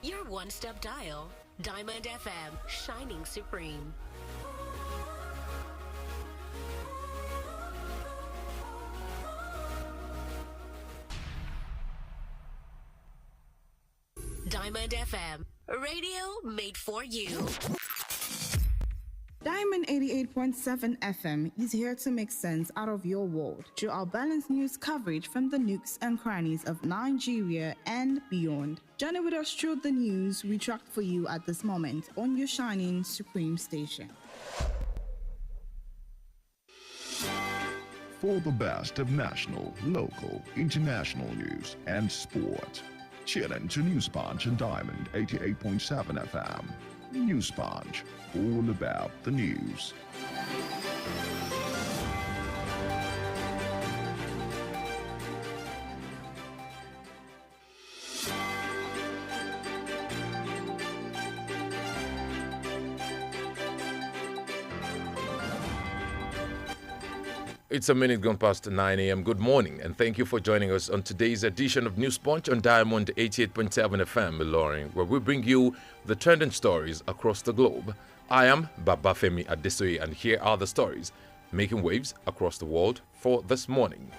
Your one-stop dial. Diamond FM, shining supreme. Diamond FM, radio made for you. Diamond 88.7 FM is here to make sense out of your world through our balanced news coverage from the nooks and crannies of Nigeria and beyond. Journey with us through the news we tracked for you at this moment on your shining supreme station. For the best of national, local, international news and sport, tune in to News Punch and Diamond 88.7 FM. News Punch, all about the news. It's a minute gone past 9 a.m. Good morning, and thank you for joining us on today's edition of News Punch on Diamond 88.7 FM, Ilorin, where we bring you the trending stories across the globe. I am BABAFEMI ADESOYE, and here are the stories making waves across the world for this morning.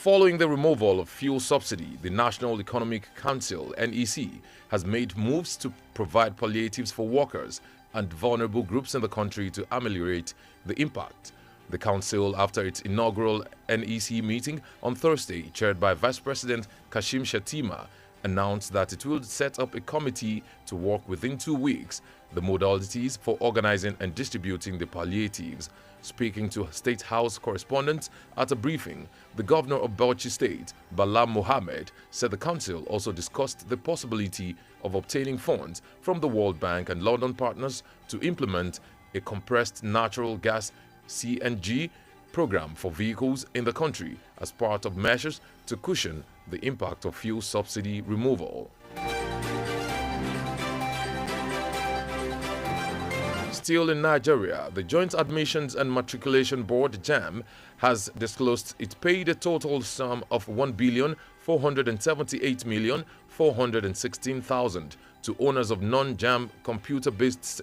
Following the removal of fuel subsidy, the National Economic Council (NEC) has made moves to provide palliatives for workers and vulnerable groups in the country to ameliorate the impact. The council, after its inaugural NEC meeting on Thursday, chaired by Vice President Kashim Shettima, announced that it will set up a committee to work within 2 weeks the modalities for organizing and distributing the palliatives. Speaking to State House correspondents at a briefing, the governor of Bauchi State, Bala Mohammed, said the council also discussed the possibility of obtaining funds from the World Bank and London partners to implement a compressed natural gas CNG program for vehicles in the country as part of measures to cushion the impact of fuel subsidy removal. Still in Nigeria, the Joint Admissions and Matriculation Board (JAM) has disclosed it paid a total sum of 1,478,416,000 to owners of non-JAM computer-based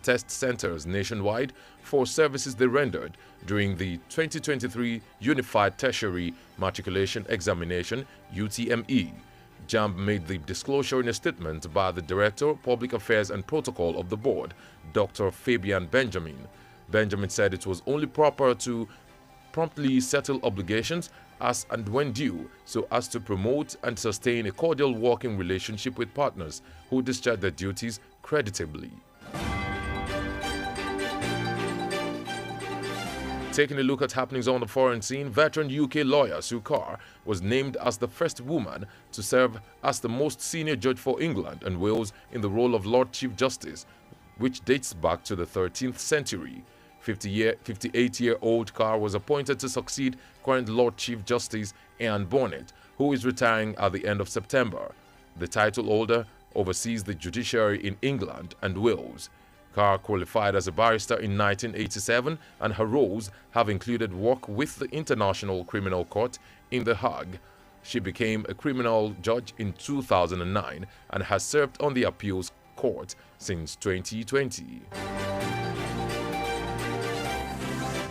test centers nationwide for services they rendered during the 2023 Unified Tertiary Matriculation Examination (UTME). JAMB made the disclosure in a statement by the Director, Public Affairs and Protocol of the board, Dr. Fabian Benjamin. Benjamin said it was only proper to promptly settle obligations as and when due, so as to promote and sustain a cordial working relationship with partners who discharge their duties creditably. Taking a look at happenings on the foreign scene, veteran UK lawyer Sue Carr was named as the first woman to serve as the most senior judge for England and Wales in the role of Lord Chief Justice, which dates back to the 13th century. 58-year-old Carr was appointed to succeed current Lord Chief Justice Ian Bonnet, who is retiring at the end of September. The title holder oversees the judiciary in England and Wales. Carr qualified as a barrister in 1987, and her roles have included work with the International Criminal Court in The Hague. She became a criminal judge in 2009 and has served on the appeals court since 2020.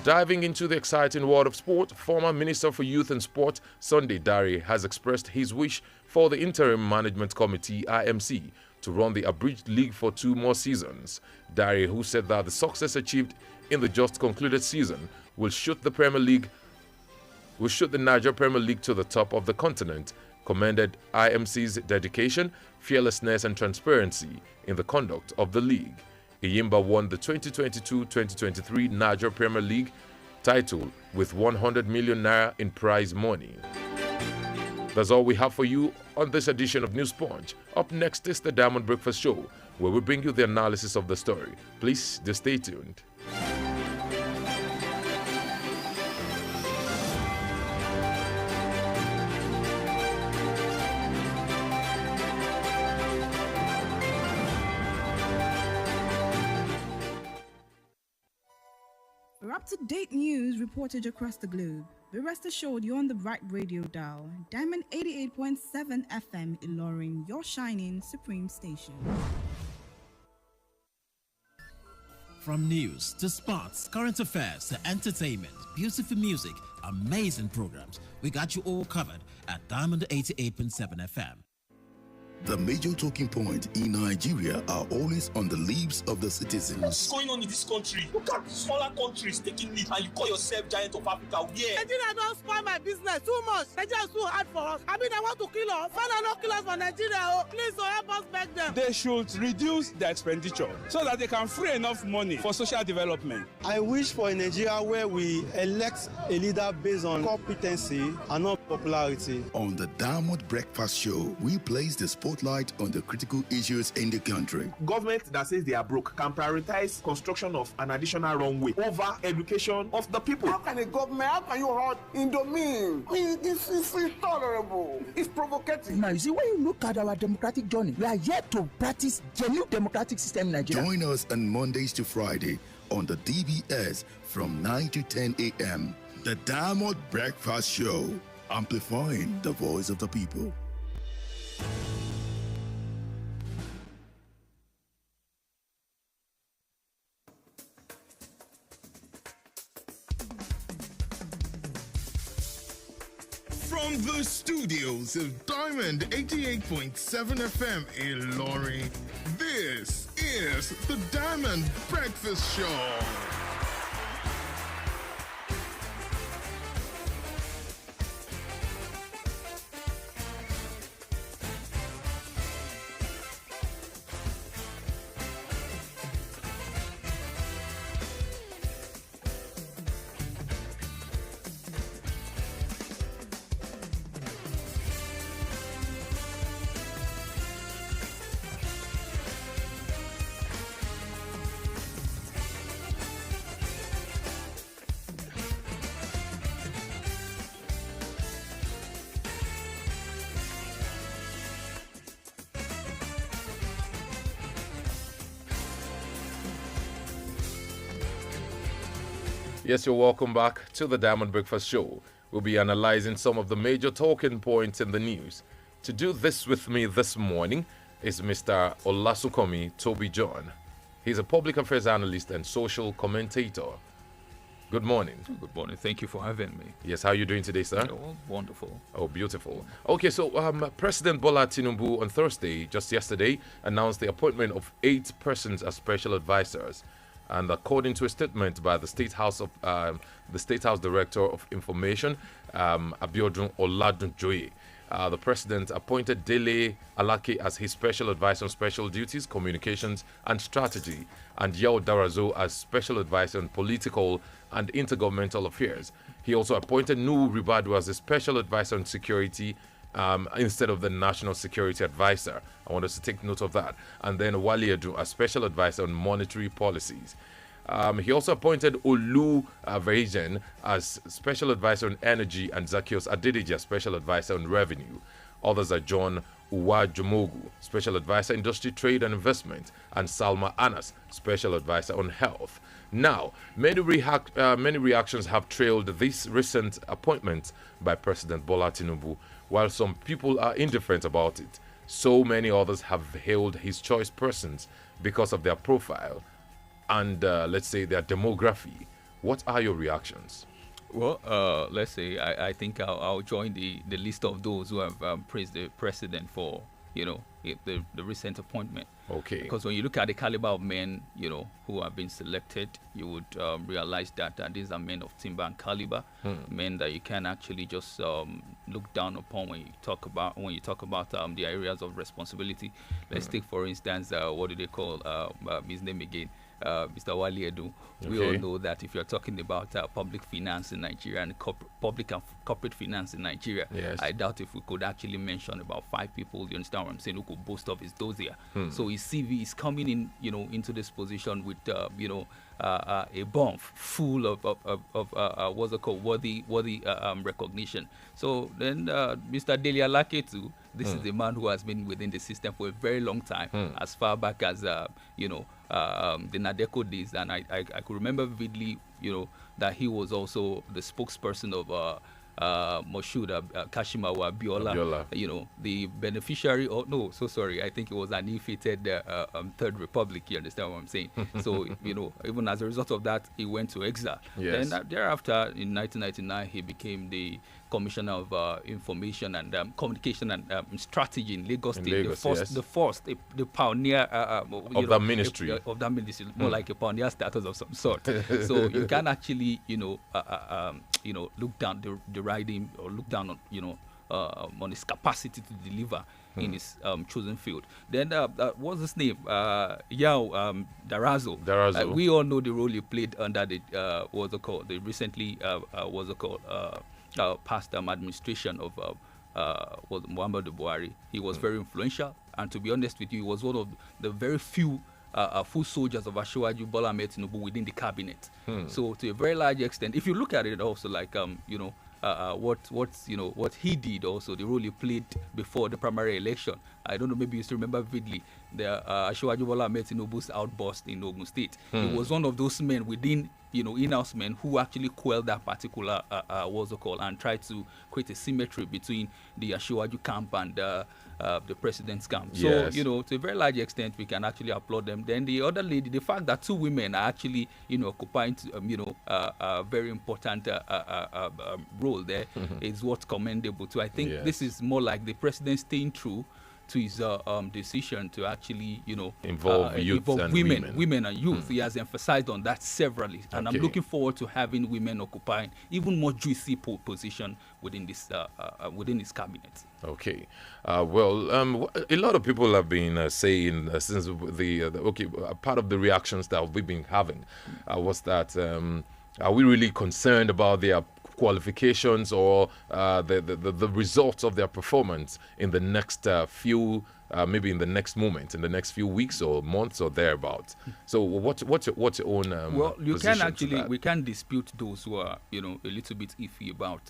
Diving into the exciting world of sport, former Minister for Youth and Sport Sunday Dare has expressed his wish for the Interim Management Committee (IMC) to run the abridged league for 2 more seasons. Dare, who said that the success achieved in the just concluded season will shoot the Niger Premier League to the top of the continent, commended IMC's dedication, fearlessness and transparency in the conduct of the league. Iyimba won the 2022-2023 Niger Premier League title with 100 million naira in prize money. That's all we have for you on this edition of News Punch. Up next is the Diamond Breakfast Show, where we bring you the analysis of the story. Please stay tuned. For up-to-date news reported across the globe, Be rest assured you're on the right radio dial. Diamond 88.7 FM Ilorin, your shining supreme station. From news to sports, current affairs to entertainment, beautiful music, amazing programs, we got you all covered at Diamond 88.7 FM. The major talking point in Nigeria are always on the lips of the citizens. What's going on in this country? Look at smaller countries taking lead and you call yourself giant of Africa. Yeah. Nigeria don't spoil my business too much. Nigeria is too hard for us. I mean, I want to kill us. Father, no kill us for Nigeria. Oh, please, help us beg them. They should reduce their expenditure so that they can free enough money for social development. I wish for a Nigeria where we elect a leader based on competency and not popularity. On the Diamond Breakfast Show, we place the spotlight on the critical issues in the country. Government that says they are broke can prioritize construction of an additional runway over education of the people. How can a government, how can you hurt Indomine? I mean, this is intolerable. It's provocative. Now, you see, when you look at our democratic journey, we are yet to practice genuine democratic system in Nigeria. Join us on Mondays to Friday on the DBS from 9 to 10 a.m. The Diamond Breakfast Show, amplifying the voice of the people. From the studios of Diamond 88.7 FM in Ilorin, this is the Diamond Breakfast Show. Yes, you're welcome back to the Diamond Breakfast Show. We'll be analyzing some of the major talking points in the news. To do this with me this morning is Mr. Olasukomi Toby John. He's a public affairs analyst and social commentator. Good morning. Good morning. Thank you for having me. Yes, how are you doing today, sir? Oh, wonderful. Oh, beautiful. Okay, so President Bola Tinubu on Thursday, just yesterday, announced the appointment of 8 persons as special advisors. And according to a statement by the State House Director of Information, Abiodun Oladunjoye, the president appointed Dele Alake as his special advisor on special duties, communications, and strategy, and Yao Darazo as special advisor on political and intergovernmental affairs. He also appointed Nu Ribadu as a special advisor on security instead of the National Security Advisor. I want us to take note of that. And then Wali Edu as special advisor on monetary policies. He also appointed Olu Vejen as special advisor on energy and Zakios Adedeji as special advisor on revenue. Others are John Uwajumogu, special advisor industry, trade and investment, and Salma Anas, special advisor on health. Now, many reactions have trailed this recent appointment by President Bola Tinubu. While some people are indifferent about it, so many others have hailed his choice persons because of their profile and, let's say, their demography. What are your reactions? Well, let's say I think I'll join the list of those who have praised the president for, the recent appointment. Okay. Because when you look at the caliber of men, who have been selected, you would realize that these are men of timber and caliber, men that you can actually just look down upon when you talk about the areas of responsibility. Let's take, for instance, what do they call his name again? Mr. Wali Edu. We all know that if you're talking about public finance in Nigeria and public and corporate finance in Nigeria, yes, I doubt if we could actually mention about 5 people, you understand what I'm saying, who could boast of his dossier. So his CV is coming in, into this position with, a bomb full of what's it called, worthy recognition. So then Mr. Dele Alake too, this is a man who has been within the system for a very long time, as far back as, the Nadeco days, and I could remember vividly, that he was also the spokesperson of Moshood Kashimawa Abiola, the beneficiary. I think it was an ill-fated Third Republic. You understand what I'm saying? So, even as a result of that, he went to exile. Yes. Then thereafter, in 1999, he became the Commissioner of Information and Communication and Strategy in Lagos State. The pioneer of that ministry. More like a pioneer status of some sort. So you can actually, look down, deride him, or look down on his capacity to deliver in his chosen field. Then what's his name? Darazo. We all know the role he played under the the recently past administration of was Muhammadu Buhari. He was very influential, and to be honest with you, he was one of the very few full soldiers of Asiwaju Bola Ahmed Tinubu within the cabinet. So to a very large extent, if you look at it also, like what he did also, the role he played before the primary election. I don't know, maybe you still remember vividly the Asiwaju Bola Ahmed Tinubu's outburst in Ogun State. He was one of those men within, in-house men who actually quelled that particular and tried to create a symmetry between the Asiwaju camp and the president's camp. Yes. So, to a very large extent, we can actually applaud them. Then the other lady, the fact that two women are actually, occupying, a very important role there is what's commendable too. I think this is more like the president staying true to his decision to actually, involve women and youth. He has emphasized on that severally, and I'm looking forward to having women occupying even more juicy position within this his cabinet. Okay, a lot of people have been saying since part of the reactions that we've been having was that are we really concerned about their qualifications or the results of their performance in the next maybe in the next moment, in the next few weeks or months or thereabouts? So what's your own we can dispute those who are a little bit iffy about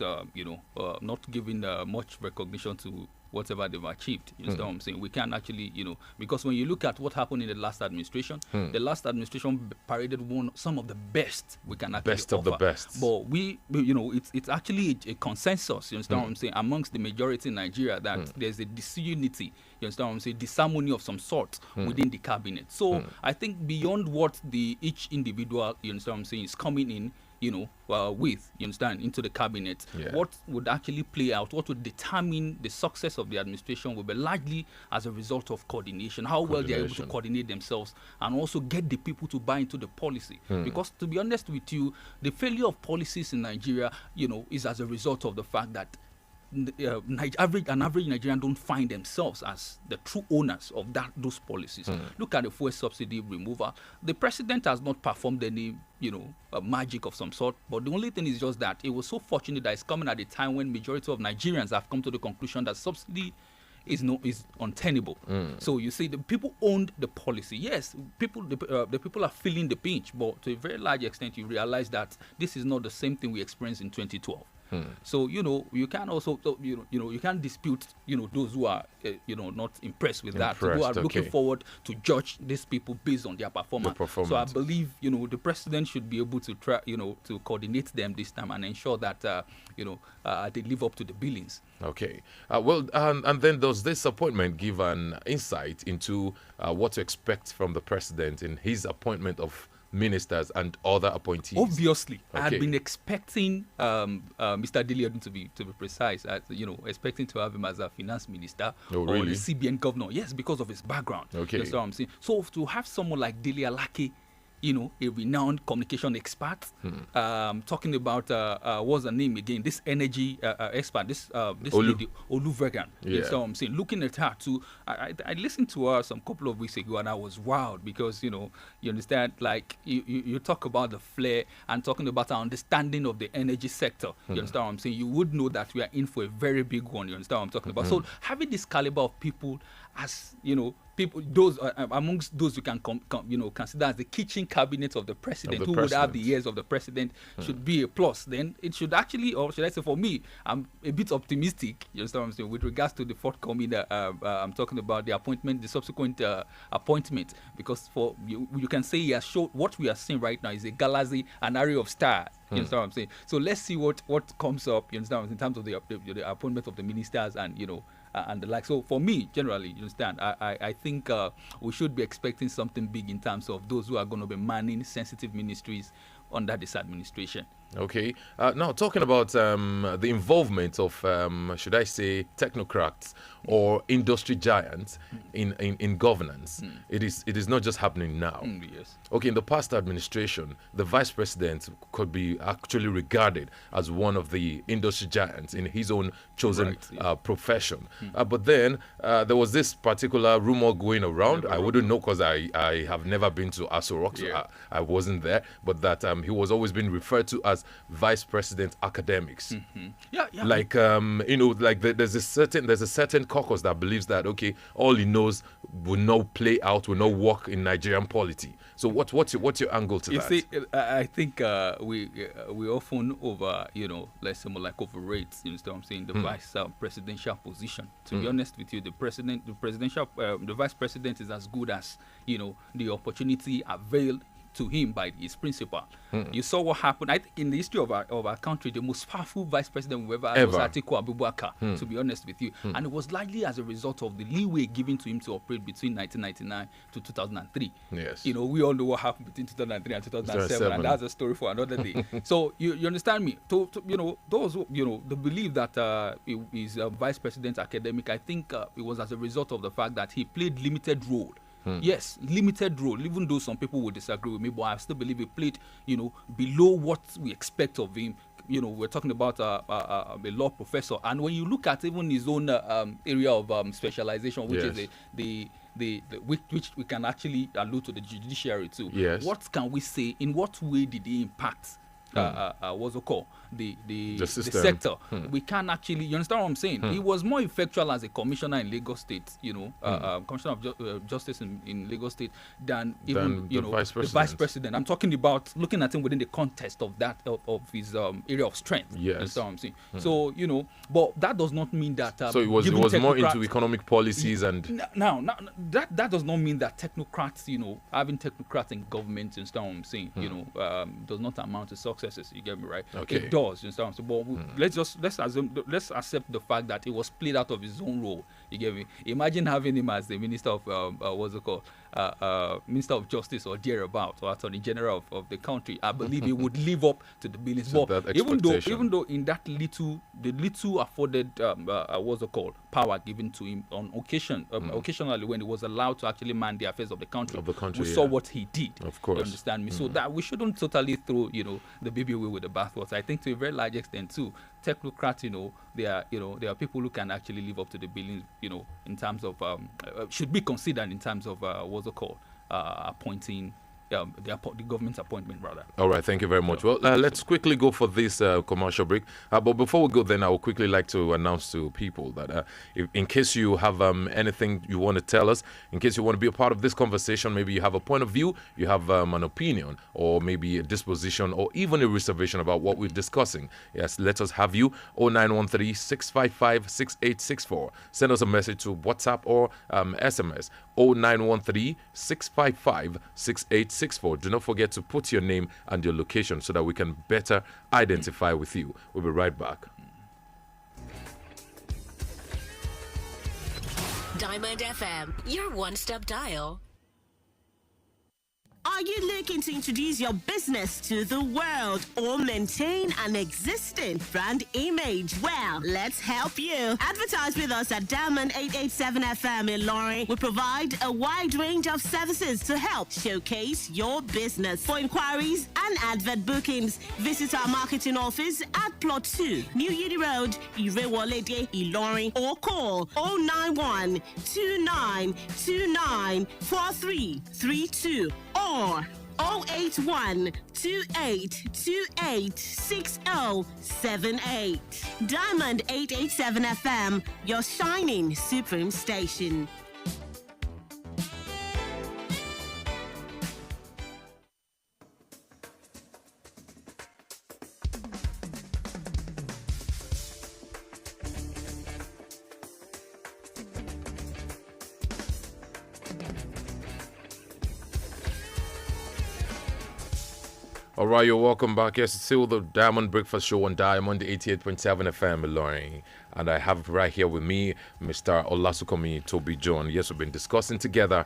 not giving much recognition to whatever they've achieved. You know what I'm saying? We can actually, because when you look at what happened in the last administration, the last administration paraded some of the best we can actually best of offer. the best. But it's actually a consensus, you understand what I'm saying, amongst the majority in Nigeria that there's a disunity, you understand what I'm saying, disharmony of some sort within the cabinet. So I think beyond what each individual, you understand what I'm saying, is coming in, with, you understand, into the cabinet, what would actually play out, what would determine the success of the administration will be largely as a result of coordination, how well they're able to coordinate themselves and also get the people to buy into the policy. Because to be honest with you, the failure of policies in Nigeria, is as a result of the fact that average Nigerian don't find themselves as the true owners of those policies. Look at the fuel subsidy removal. The president has not performed any, magic of some sort. But the only thing is just that it was so fortunate that it's coming at a time when majority of Nigerians have come to the conclusion that subsidy is untenable. So you see, the people owned the policy. Yes, the people are feeling the pinch, but to a very large extent, you realize that this is not the same thing we experienced in 2012. So you can also you can't dispute those who are not impressed with that, who are looking forward to judge these people based on their performance. So I believe the president should be able to try to coordinate them this time and ensure that they live up to the billings. Okay. And then does this appointment give an insight into what to expect from the president in his appointment of ministers and other appointees? Obviously, I had been expecting Mr. Diliodun to be precise, expecting to have him as a finance minister or the CBN governor. Yes, because of his background. That's what I'm saying. So to have someone like Dele Alake, a renowned communication expert, talking about what's the name again? This energy expert, this lady, Oluvegan. So I'm saying, looking at her too, I listened to her some couple of weeks ago, and I was wowed because you understand, like you talk about the flair and talking about our understanding of the energy sector. You understand what I'm saying? You would know that we are in for a very big one. You understand what I'm talking about? So having this caliber of people as people, those amongst those you can consider as the kitchen cabinet of the president, who would have the ears of the president, should be a plus. Then it should actually, or should I say, for me, I'm a bit optimistic. You understand what I'm saying? With regards to the forthcoming, I'm talking about the appointment, the subsequent appointment, because for you can say he has showed what we are seeing right now is a galaxy, an array of stars. You understand what I'm saying? So let's see what comes up. You understand, in terms of the appointment of the ministers and and the like. So for me, generally, you understand, I think we should be expecting something big in terms of those who are going to be manning sensitive ministries under this administration. Okay. Now, talking about the involvement of, should I say, technocrats or industry giants in governance, it is not just happening now. Yes. Okay, in the past administration, the vice president could be actually regarded as one of the industry giants in his own chosen profession. But then there was this particular rumor going around. I wouldn't know because I have never been to Aso Rock, so I wasn't there, but that he was always being referred to as vice president academics. Like like there's a certain caucus that believes that all he knows will not play out, will not work in Nigerian polity. So what's your angle to that? You see, I think we often let's say more like overrate, you know what I'm saying, the vice presidential position. To be honest with you, the vice president is as good as the opportunity availed to him by his principal. You saw what happened. I think in the history of our country, the most powerful vice president we ever had was Atiku Abubakar, to be honest with you. And it was largely as a result of the leeway given to him to operate between 1999 to 2003. Yes. We all know what happened between 2003 and 2007, and that's a story for another day. So you understand me? Those who, the belief that he is a vice president academic, I think it was as a result of the fact that he played limited role. Yes, limited role, even though some people will disagree with me, but I still believe he played, below what we expect of him. We're talking about a law professor, and when you look at even his own area of specialization, which is which we can actually allude to the judiciary too. Yes. What can we say? In what way did he impact what's it called? The sector. We can't actually, you understand what I'm saying? He was more effectual as a commissioner in Lagos State, commissioner of justice in Lagos State than even the vice president. I'm talking about looking at him within the context of that of his area of strength. Yes. You understand what I'm saying? So but that does not mean that. So it was more into economic policies and. Now that does not mean that technocrats, having technocrats in government, you understand what I'm saying? Does not amount to successes. You get me right? Okay. It does. You understand? So, but let's accept the fact that it was played out of his own role. You get me? Imagine having him as the minister of Minister of Justice or thereabout, or Attorney General of the country. I believe he would live up to the billings. But even though in that little afforded power given to him on occasion, occasionally when he was allowed to actually man the affairs of the country, we saw what he did. Of course. You understand me? So that we shouldn't totally throw the baby away with the bathwater. I think to a very large extent too, technocrats, there are people who can actually live up to the billings, in terms of should be considered in terms of appointing the government's appointment, rather. All right, thank you very much. Well, let's quickly go for this commercial break. But before we go, then I would quickly like to announce to people that in case you have anything you want to tell us, in case you want to be a part of this conversation, maybe you have a point of view, you have an opinion, or maybe a disposition, or even a reservation about what we're discussing. Yes, let us have you. 0913-655-6864. Send us a message to WhatsApp or SMS. 0913-655-6864. Do not forget to put your name and your location so that we can better identify with you. We'll be right back. Diamond FM, your one-step dial. Are you looking to introduce your business to the world or maintain an existing brand image? Well, let's help you. Advertise with us at Diamond 887 FM in Loring. We provide a wide range of services to help showcase your business. For inquiries and advert bookings, visit our marketing office at Plot 2, New Uni Road, Irewolede, Ilorin, or call 091 2929 4332 or 081 2828 6078. Diamond 887 FM, your shining supreme station. All right, you're welcome back. Yes, it's still the Diamond Breakfast Show on Diamond 88.7 FM, Ilorin. And I have right here with me Mr. Olasukomi Toby John. Yes, we've been discussing together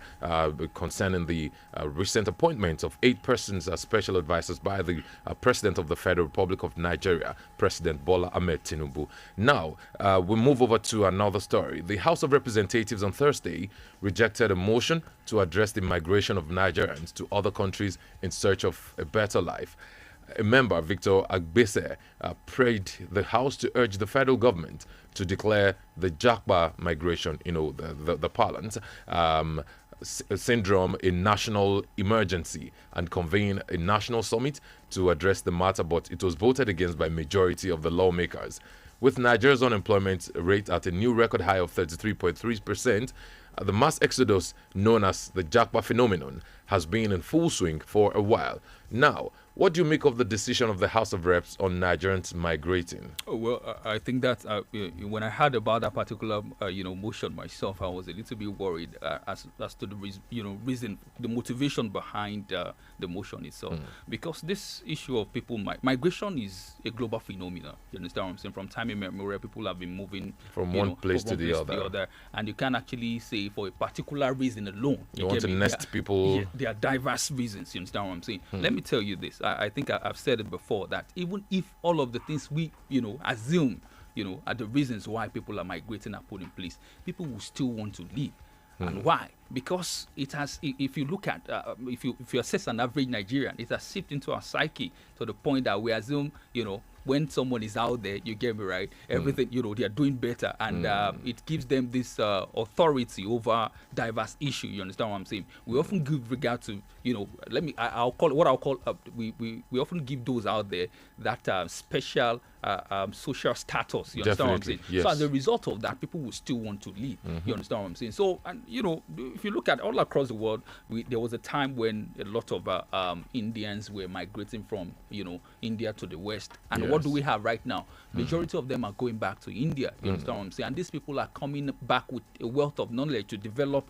concerning the recent appointment of 8 persons as special advisors by the President of the Federal Republic of Nigeria, President Bola Ahmed Tinubu. Now, we move over to another story. The House of Representatives on Thursday rejected a motion to address the migration of Nigerians to other countries in search of a better life. A member, Victor Agbese, prayed the House to urge the federal government to declare the Japa migration, the parlance, syndrome a national emergency and convene a national summit to address the matter, but it was voted against by majority of the lawmakers. With Nigeria's unemployment rate at a new record high of 33.3%, the mass exodus known as the Japa phenomenon has been in full swing for a while. Now, what do you make of the decision of the House of Reps on Nigerians migrating? Oh, well, I think that when I heard about that particular, motion myself, I was a little bit worried as to the reason, the motivation behind the motion itself. Because this issue of people migration is a global phenomenon. You understand what I'm saying? From time immemorial, people have been moving from one place to the other, and you can't actually say for a particular reason alone. You want to nest people. There are diverse reasons. You understand what I'm saying? Let me tell you this. I think I've said it before that even if all of the things we assume are the reasons why people are migrating are put in place, people will still want to leave. And why? Because it has. If you look at, if you assess an average Nigerian, it has seeped into our psyche to the point that we assume, when someone is out there, you get me right, everything, they are doing better, and it gives them this authority over diverse issue. You understand what I'm saying? We often give regard to, I'll call it what I'll call, we often give those out there that special social status. You understand what I'm saying? Yes. So as a result of that, people will still want to leave. You understand what I'm saying? So, and if you look at all across the world, there was a time when a lot of Indians were migrating from, India to the West. And what do we have right now? Majority of them are going back to India. You understand what I'm saying? And these people are coming back with a wealth of knowledge to develop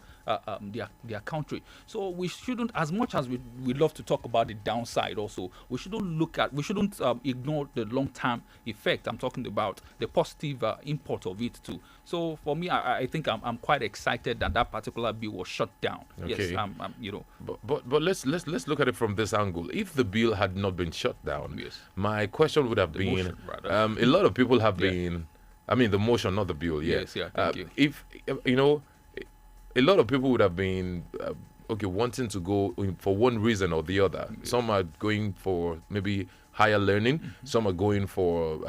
their country. So we shouldn't, as much as we love to talk about the downside also, we shouldn't ignore the long-term effect. I'm talking about the positive import of it too. So for me, I think I'm quite excited that particular bill was shut down. Okay. Yes, But let's look at it from this angle. If the bill had not been shut down, my question would have been, a lot of people have been, I mean the motion, not the bill. Yes, thank you. If a lot of people would have been wanting to go for one reason or the other. Some are going for maybe higher learning. Some are going for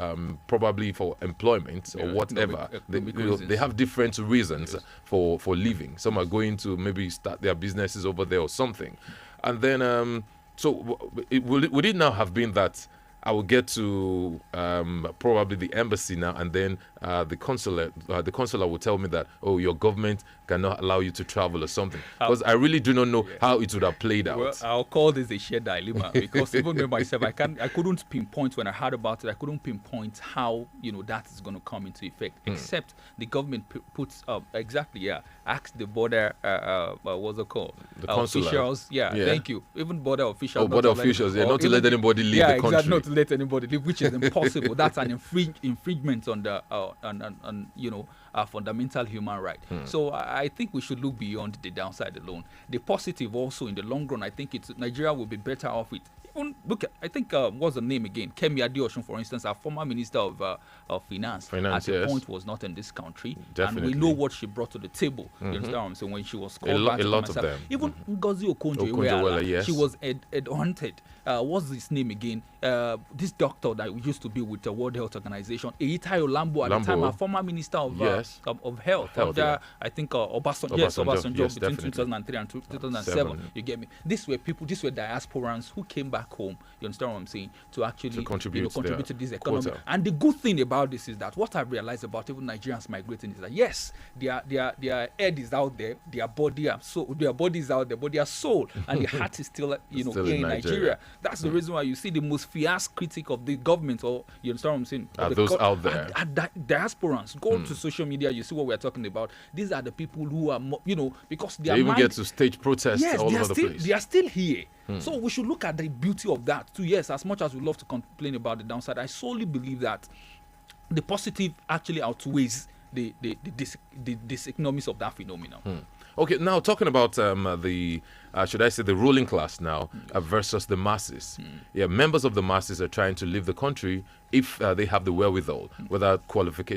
probably for employment or whatever. They have different reasons for leaving. Some are going to maybe start their businesses over there or something. And then would it now have been that I will get to probably the embassy now, and then the consular will tell me that, oh, your government cannot allow you to travel or something. Because I really do not know how it would have played out. Well, I'll call this a shared dilemma, because even me myself, I couldn't pinpoint when I heard about it. I couldn't pinpoint how that is going to come into effect, except the government puts ask the border what's it called? The consular officials. Thank you. Even border officials. Oh, border officials. Not to let anybody leave the country. Exactly, not to let anybody leave, which is impossible. That's an infringement on the fundamental human right. So I think we should look beyond the downside alone. The positive also in the long run, I think Nigeria will be better off with. Look at, I think, what's the name again? Kemi Adeosun, for instance, our former Minister of Finance at a point was not in this country. Definitely. And we know what she brought to the table. You understand what I'm saying? When she was called back a lot of them. Even Ngozi Okonjo-Iweala, she was headhunted. What's his name again? This doctor that used to be with the World Health Organization, Eitayo Lambo, at the time, our former Minister of Health. I think Obasanjo. Yes, Obasanjo, between 2003 and 2007. You get me? These were diasporans who came back home. You understand what I'm saying? To actually contribute to this economy. Quota. And the good thing about this is that what I realized about even Nigerians migrating is that yes, their head is out there, their body is out there, but their soul and their heart is still here in Nigeria. That's the reason why you see the most fierce critic of the government, or you understand what I'm saying? Are those out there? Diasporans. Go to social media, you see what we're talking about. These are the people who are, because they even get to stage protests all over the place. They are still here. So we should look at the beauty of that too. Yes, as much as we love to complain about the downside, I solely believe that the positive actually outweighs the diseconomies of that phenomenon. Okay, now talking about the, should I say, the ruling class now versus the masses. Yeah, members of the masses are trying to leave the country if they have the wherewithal, whether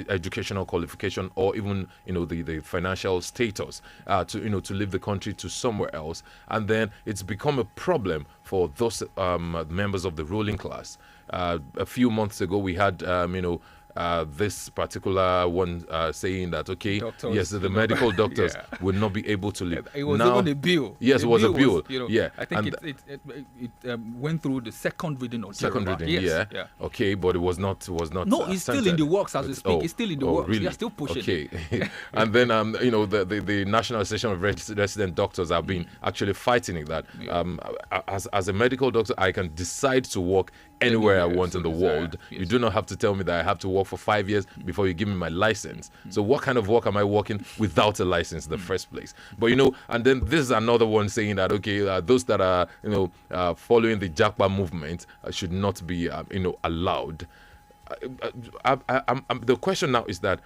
educational qualification or even, the financial status to leave the country to somewhere else. And then it's become a problem for those members of the ruling class. A few months ago, we had, this particular one saying that, okay, doctors, yes, the medical doctors will not be able to leave. It was even a bill. Yes, it was a bill. I think it went through the second reading of second reading. Yes. Yeah. Okay, but it was not. No, it's still in the works as we speak. It's still in the works. Really? They are still pushing. Okay, and then the National Association of Resident Doctors have been actually fighting it that as a medical doctor, I can decide to work anywhere I want in the world. Yes. You do not have to tell me that I have to work for 5 years before you give me my license. So what kind of work am I working without a license in the first place? But and then this is another one saying that, okay, those that are following the Japa movement should not be allowed. The question now is that,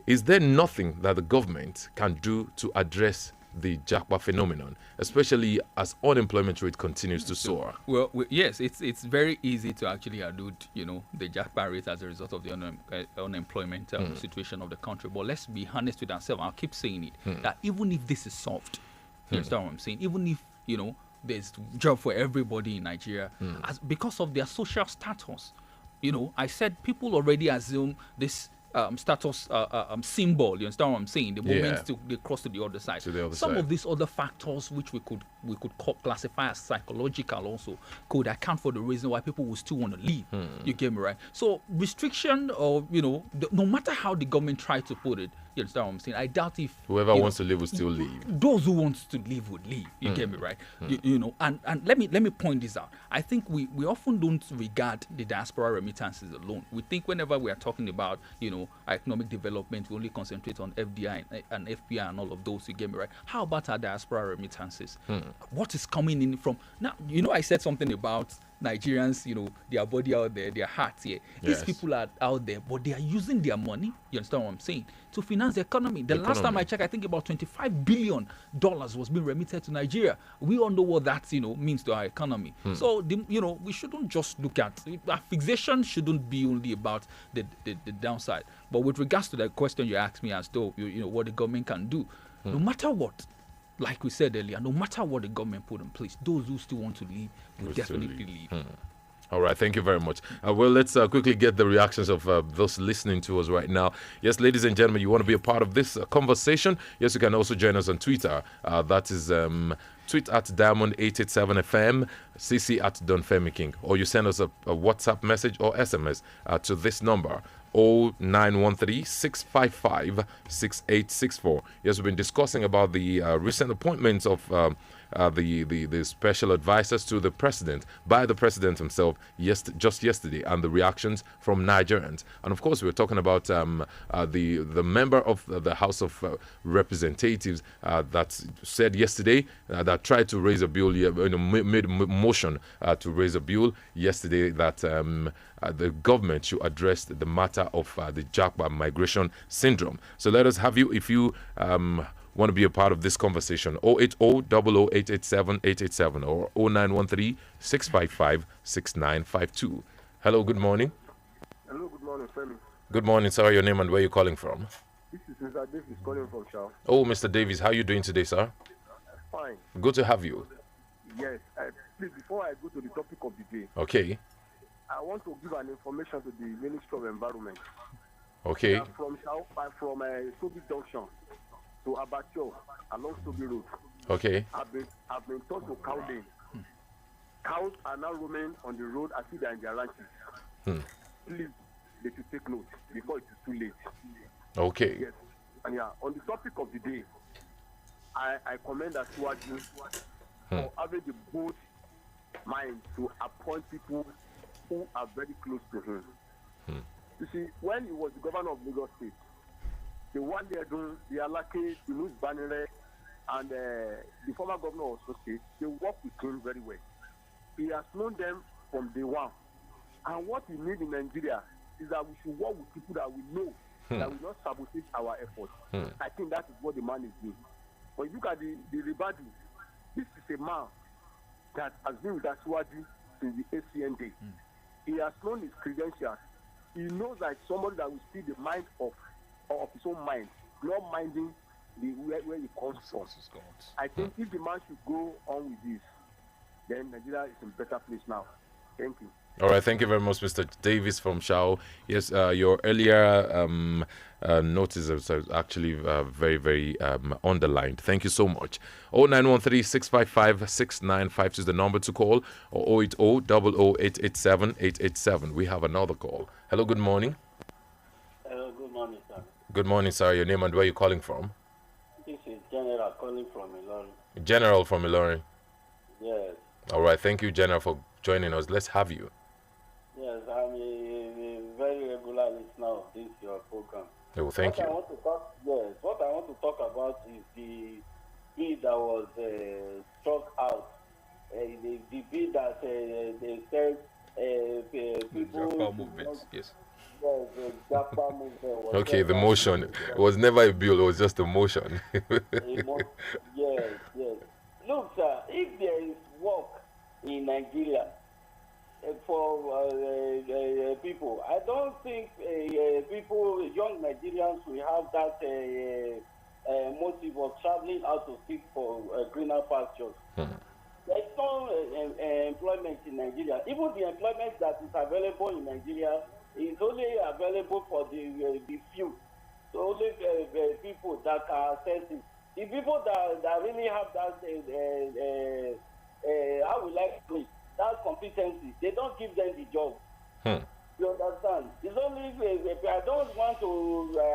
is there nothing that the government can do to address the Japa phenomenon, especially as unemployment rate continues to soar? Well, yes, it's very easy to actually allude, the Japa rate as a result of the unemployment situation of the country. But let's be honest with ourselves. I'll keep saying it, that even if this is solved, you understand what I'm saying? Even if, there's job for everybody in Nigeria, because of their social status, I said people already assume this status symbol. You understand what I'm saying? The moment they cross to the other side. Some of these other factors, which we could classify as psychological, also could account for the reason why people will still want to leave. You get me right? So restriction, or no matter how the government try to put it, you understand what I'm saying? I doubt if whoever wants to leave will still leave. Those who want to leave would leave. You get me right? And let me point this out. I think we often don't regard the diaspora remittances alone. We think whenever we are talking about economic development, we only concentrate on FDI and FPI and all of those. You get me right? How about our diaspora remittances? What is coming in from now? I said something about Nigerians, their body out there, their hearts here. These people are out there, but they are using their money, you understand what I'm saying, to finance the economy. The last time I checked, I think about $25 billion was being remitted to Nigeria. We all know what that, means to our economy. So, we shouldn't just look at, our fixation shouldn't be only about the downside. But with regards to the question you asked me as though, what the government can do, no matter what, like we said earlier, no matter what the government put in place, those who still want to leave will definitely leave. All right, thank you very much. Well, let's quickly get the reactions of those listening to us right now. Yes, ladies and gentlemen, you want to be a part of this conversation? Yes, you can also join us on Twitter. That is tweet at Diamond887FM, CC at Don Femi King, or you send us a WhatsApp message or SMS to this number, 0913-655-6864. Yes, we've been discussing about the recent appointments of the special advisors to the president by the president himself just yesterday, and the reactions from Nigerians. And of course, we were talking about the member of the House of Representatives that said yesterday that tried to raise a bill, made a motion to raise a bill yesterday that the government should address the matter of the Japa migration syndrome. So let us have you, if you want to be a part of this conversation, 080-00-887-887 or 0913-655-6952. Hello, good morning. Hello, good morning, Femi. Good morning, sir. Your name and where you're calling from? This is Mr. Davis calling from Shao. Oh, Mr. Davis, how are you doing today, sir? Fine. Good to have you. Yes. Please, before I go to the topic of the day, okay, I want to give an information to the Ministry of Environment. Okay. From Sobi Junction to Abattoir along Sobi Road. Okay. I've been told to cow them. Cows are now roaming on the road as if they are in their ranches. Please, they should take note before it is too late. Okay. Yes. And on the topic of the day, I commend Asuwaju for having the bold mind to appoint people who are very close to him. You see, when he was the governor of Lagos State, the one they are doing, the Alake, the Louis Banere, and the former governor of Osun State, they work with him very well. He has known them from day one. And what we need in Nigeria is that we should work with people that we know that will not sabotage our efforts. I think that is what the man is doing. When you look at the Ribadu, this is a man that has been with Asiwaju since the ACN day. He has known his credentials. He knows that somebody that will see the mind of his own mind, not minding where he comes from. I think if the man should go on with this, then Nigeria is in a better place now. Thank you. All right, thank you very much, Mr. Davis from Shao. Yes, your earlier notice was actually very, very underlined. Thank you so much. 0913-655-6952 is the number to call, or 080-00-887-887. We have another call. Hello, good morning. Hello, good morning, sir. Good morning, sir. Your name and where are you calling from? This is General calling from Ilorin. General from Ilorin. Yes. All right, thank you, General, for joining us. Let's have you. Yes, I'm a very regular listener of this your program. Oh, thank you. What I want to talk about is the bill that was struck out. The bill that they said people. Japa movement, yes. Yes, the Japa movement. Okay, the motion. It was never a bill, it was just a motion. Yes. Look, sir, if there is work in Nigeria for people, I don't think people, young Nigerians, will have that motive of traveling out to seek for greener pastures. There's no employment in Nigeria. Even the employment that is available in Nigeria is only available for the few. So only people that can access it. The people that really have that, how we like to say, that competency, they don't give them the job. You understand? It's only I don't want to.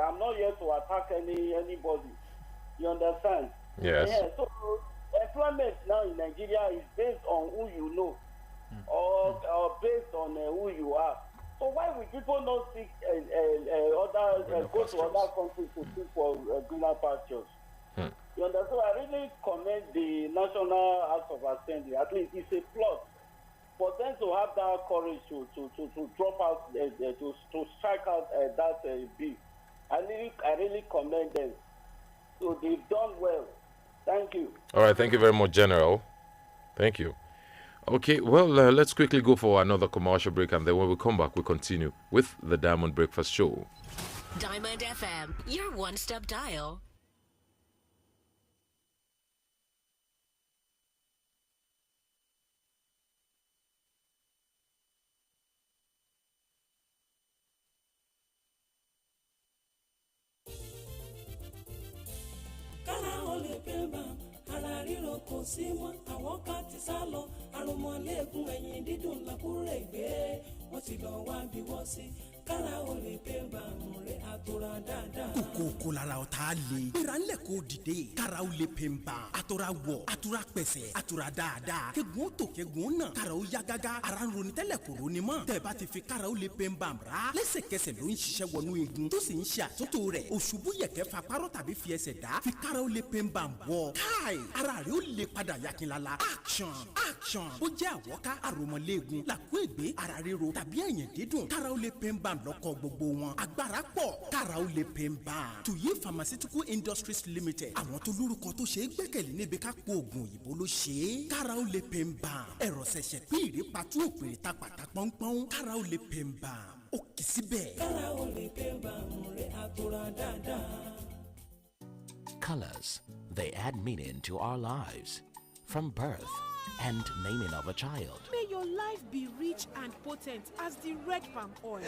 I'm not here to attack anybody. You understand? Yes. Yeah, so employment now in Nigeria is based on who you know, or based on who you are. So why would people not seek go to other countries to seek for greener pastures? You understand? So I really commend the National House of Assembly. At least it's a plot for them to have that courage to drop out, to strike out that bill. I really commend them. So they've done well. Thank you. All right, thank you very much, General. Thank you. Okay, well, let's quickly go for another commercial break, and then when we come back, we'll continue with the Diamond Breakfast Show. Diamond FM, your one-step dial. Kò sí mọ́ àwọn kan ti sá lọ àrùnmọ́lẹ́gùn ẹ̀yìn dídùn làkúrẹ́ gbé wọ́n ti lọ wá bí wọ́n sí kára o lè pé bàmù rẹ̀ àtúrà dáadáa. Kókó lára ọ̀tá le. Gbéra ńlẹ̀ kó dìde. Kára o lè pè ń bà. Àtúrà wọ̀, àtúrà pẹ̀sẹ̀, àtúrà dáadáa. Kẹ́gun tó kẹ́gun náà. Kára o yá gágá. Ara ń ronú tẹ́lẹ̀ kò ronú mọ́. Tẹ̀bá ti fi kára o lè pè ń bà rà. Lẹ́sẹ̀kẹsẹ̀ ló ń ṣiṣẹ́ wọnú igun. Tó sì ń ṣe àtúntò rẹ̀. Òṣùbù yẹ̀kẹ́ fa párọ̀ tàbí fi ẹsẹ̀ dá. Fi kára o lè pè ń bà wọ̀. Káì, ara rẹ̀ ó lè padà yakinlala. Action, action. Ó jẹ́ àwọ̀ká àròmọ̀lẹ́gun. Làkúègbé, ara ríro tàbí ẹ̀yìn dídùn. Kára o lè pè ń bà lọ́kọ̀ gbogbo wọn. Agbára pọ̀. Kára o lè pè ń bà. Tuyi Pharmaceutical Industries Limited. Àwọn tó lórúkọ tó ṣe é gbẹ́kẹ̀lé níbi ká po oògùn òyìnbó ló ṣe é. Kára o lè pè ń bà. Ẹ̀rọ ṣẹ̀ṣẹ̀ pín ìrèpàtú òpèrè ta pàtà pọ́npọ́n. Kára o lè pè ń bà. Ó kì í síbẹ̀. Kára o lè pè ń bà rẹ̀ àtúrà dáadáa. Colors, they add meaning to our lives. From birth and naming of a child. May your life be rich and potent as the red palm oil.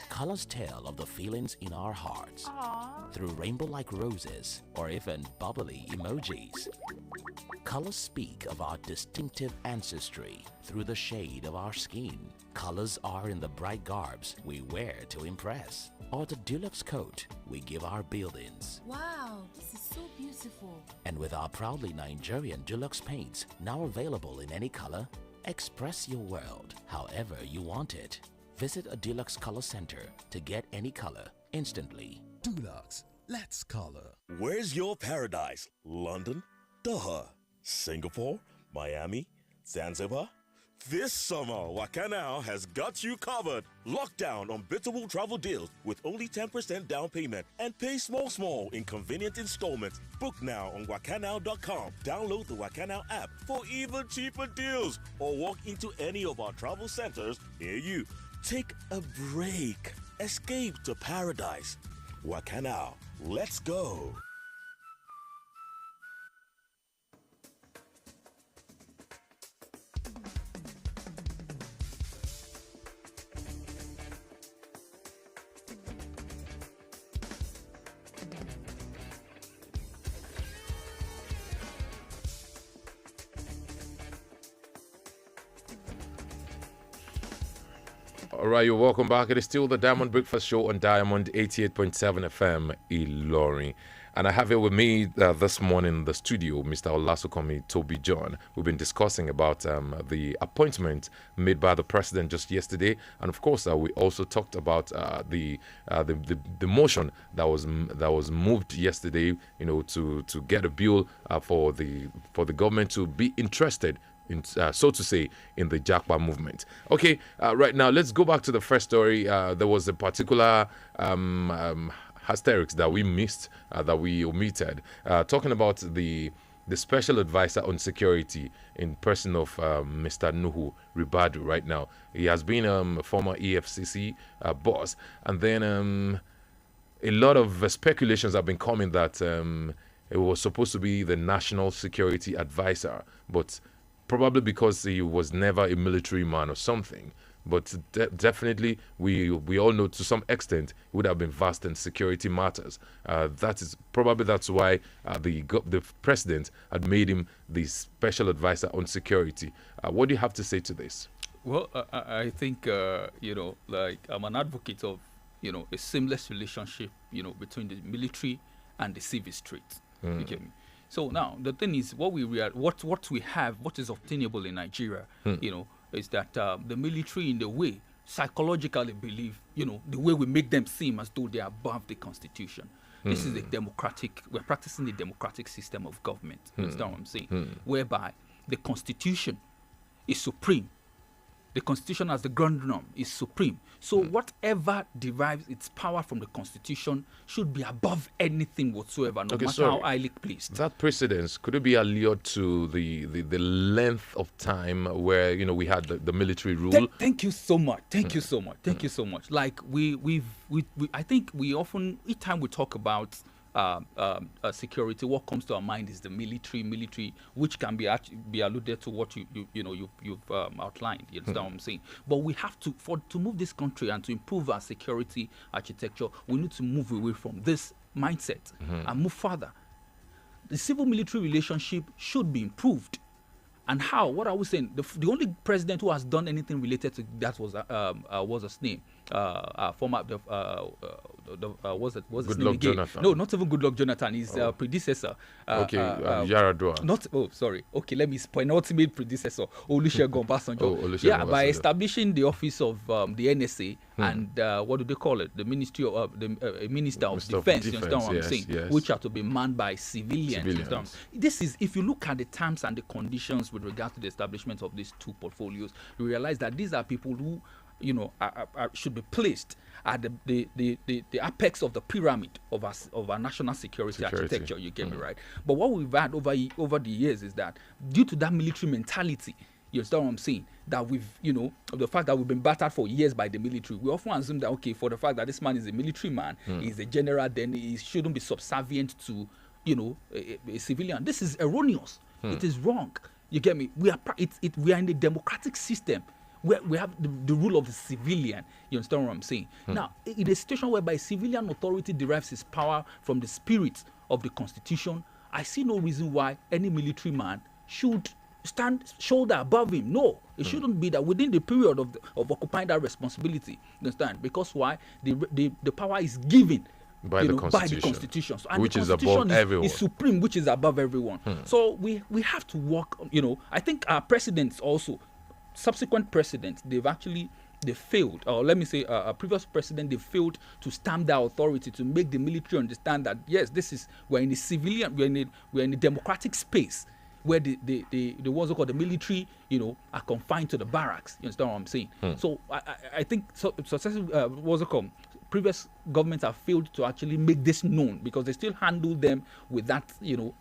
Colors tell of the feelings in our hearts. Aww. Through rainbow-like roses or even bubbly emojis. Colors speak of our distinctive ancestry through the shade of our skin. Colors are in the bright garbs we wear to impress, or the deluxe coat we give our buildings. Wow, this is so beautiful. And with our proudly Nigerian deluxe paints now available in any color, express your world however you want it. Visit a Deluxe Color Center to get any color instantly. Deluxe, let's color. Where's your paradise? London, Doha, Singapore, Miami, Zanzibar? This summer, Wakanao has got you covered. Lock down unbeatable travel deals with only 10% down payment and pay small in convenient installments. Book now on wakanao.com. Download the Wakanao app for even cheaper deals or walk into any of our travel centers near you. Take a break. Escape to paradise. Wakanao. Let's go. All right, you're welcome back. It is still the Diamond Breakfast Show on Diamond 88.7 FM, Ilorin. And I have here with me this morning in the studio, Mr. Olasukomi Toby John. We've been discussing about the appointment made by the president just yesterday, and of course, we also talked about the motion that was moved yesterday, you know, to get a bill for the government to be interested in, so to say, in the Japa movement. Okay, right now let's go back to the first story. There was a particular hysterics that we missed, that we omitted, talking about the special advisor on security in person of Mr. Nuhu Ribadu right now. He has been a former EFCC boss, and then a lot of speculations have been coming that it was supposed to be the national security advisor, but probably because he was never a military man or something. But definitely, we all know to some extent he would have been vast in security matters. That's why the president had made him the special advisor on security. What do you have to say to this? Well, I think like I'm an advocate of a seamless relationship between the military and the civil street. You get me? So now the thing is, what we have, what is obtainable in Nigeria, is that the military, in the way, psychologically believe, the way we make them seem as though they are above the constitution. This is we're practicing the democratic system of government. You understand what I'm saying? Whereby the constitution is supreme. The constitution as the ground norm is supreme. So whatever derives its power from the constitution should be above anything whatsoever, no matter how highly placed. That precedence, could it be allured to the length of time where we had the military rule? Thank you so much. Thank you so much. Thank you so much. Like I think we often, each time we talk about security, what comes to our mind is the military, which can be alluded to what you've outlined. You understand what I'm saying? But we have to move this country and to improve our security architecture, we need to move away from this mindset and move further. The civil-military relationship should be improved. And how? What are we saying? The only president who has done anything related to that was his name, former what's his name again? Jonathan. No, not even Goodluck Jonathan. His predecessor. Yaradua. Sorry. Okay, let me penultimate predecessor, Olusegun Obasanjo. By establishing the office of the NSA and what do they call it? The Ministry of the Minister of Defense. You understand what I'm saying? Yes. Which are to be manned by civilians. This is, if you look at the terms and the conditions with regard to the establishment of these two portfolios, you realize that these are people who should be placed at the apex of the pyramid of our national security architecture. You get me right? But what we've had over the years is that due to that military mentality, you understand what I'm saying? That we've, the fact that we've been battered for years by the military, we often assume that, okay, for the fact that this man is a military man, he's a general, then he shouldn't be subservient to, a civilian. This is erroneous. It is wrong. You get me? We are in a democratic system where we have the rule of the civilian. You understand what I'm saying? Now, in a situation whereby civilian authority derives its power from the spirit of the constitution, I see no reason why any military man should stand shoulder above him. No, it shouldn't be that within the period of occupying that responsibility. You understand? Because why? The power is given by the Constitution. So, and which the is Constitution above everyone. Is supreme, which is above everyone. So we have to work. I think our presidents also, subsequent presidents, they failed, or let me say a previous president, they failed to stamp their authority to make the military understand that yes, we're in a civilian, we're in a democratic space where the what's it called, the military, are confined to the barracks. You understand what I'm saying? So I think successive what's it called, previous governments have failed to actually make this known because they still handle them with that